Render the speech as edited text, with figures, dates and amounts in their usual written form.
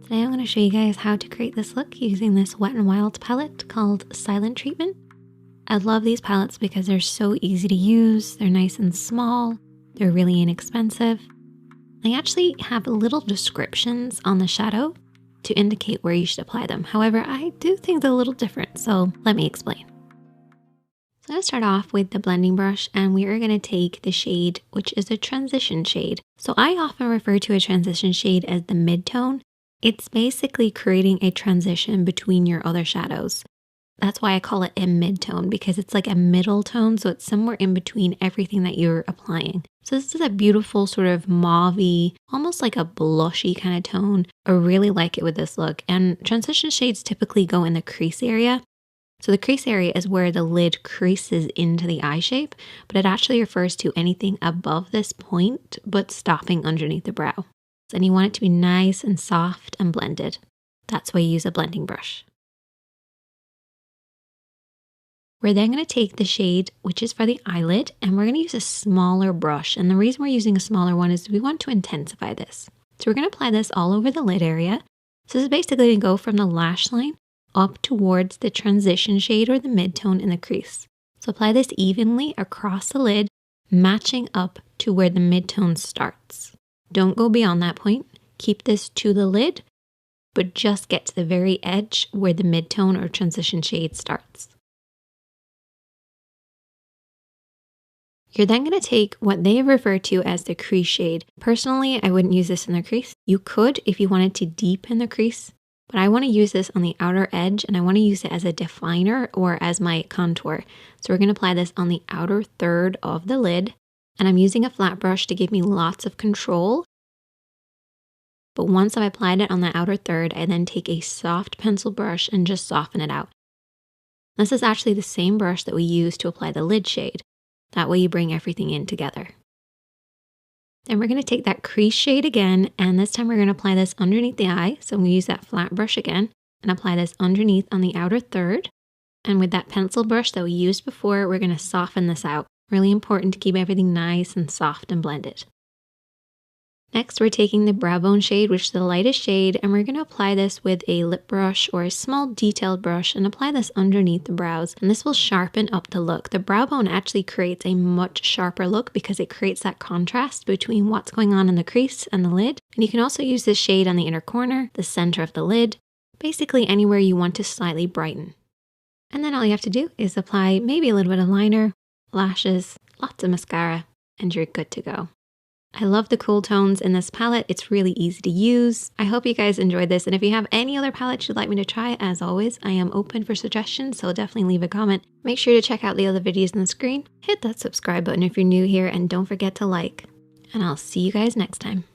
Today I'm going to show you guys how to create this look using this Wet n Wild palette called Silent Treatment. I love these palettes because they're so easy to use, they're nice and small, they're really inexpensive. They actually have little descriptions on the shadow to indicate where you should apply them. However, I do think they're a little different, so let me explain. So I'm going to start off with the blending brush, and we are going to take the shade, which is a transition shade. So I often refer to a transition shade as the mid-tone. It's basically creating a transition between your other shadows. That's why I call it a mid-tone, because it's like a middle tone, so it's somewhere in between everything that you're applying. So this is a beautiful sort of mauve-y, almost like a blushy kind of tone. I really like it with this look, and transition shades typically go in the crease area. So the crease area is where the lid creases into the eye shape, but it actually refers to anything above this point, but stopping underneath the brow. And you want it to be nice and soft and blended. That's why you use a blending brush. We're then going to take the shade, which is for the eyelid, and we're going to use a smaller brush. And the reason we're using a smaller one is we want to intensify this. So we're going to apply this all over the lid area. So this is basically going to go from the lash line up towards the transition shade or the mid-tone in the crease. So apply this evenly across the lid, matching up to where the mid-tone starts. Don't go beyond that point. Keep this to the lid, but just get to the very edge where the mid-tone or transition shade starts. You're then going to take what they refer to as the crease shade. Personally, I wouldn't use this in the crease. You could if you wanted to deepen the crease, but I want to use this on the outer edge, and I want to use it as a definer or as my contour. So we're going to apply this on the outer third of the lid, and I'm using a flat brush to give me lots of control. But once I've applied it on the outer third, I then take a soft pencil brush and just soften it out. This is actually the same brush that we use to apply the lid shade. That way you bring everything in together. Then we're going to take that crease shade again, and this time we're going to apply this underneath the eye. So I'm going to use that flat brush again and apply this underneath on the outer third. And with that pencil brush that we used before, we're going to soften this out. Really important to keep everything nice and soft and blended. Next, we're taking the brow bone shade, which is the lightest shade, and we're going to apply this with a lip brush or a small detailed brush and apply this underneath the brows. And this will sharpen up the look. The brow bone actually creates a much sharper look because it creates that contrast between what's going on in the crease and the lid. And you can also use this shade on the inner corner, the center of the lid, basically anywhere you want to slightly brighten. And then all you have to do is apply maybe a little bit of liner, lashes, lots of mascara, and you're good to go. I love the cool tones in this palette. It's really easy to use. I hope you guys enjoyed this. And if you have any other palettes you'd like me to try, as always, I am open for suggestions, so definitely leave a comment. Make sure to check out the other videos on the screen. Hit that subscribe button if you're new here, and don't forget to like. And I'll see you guys next time.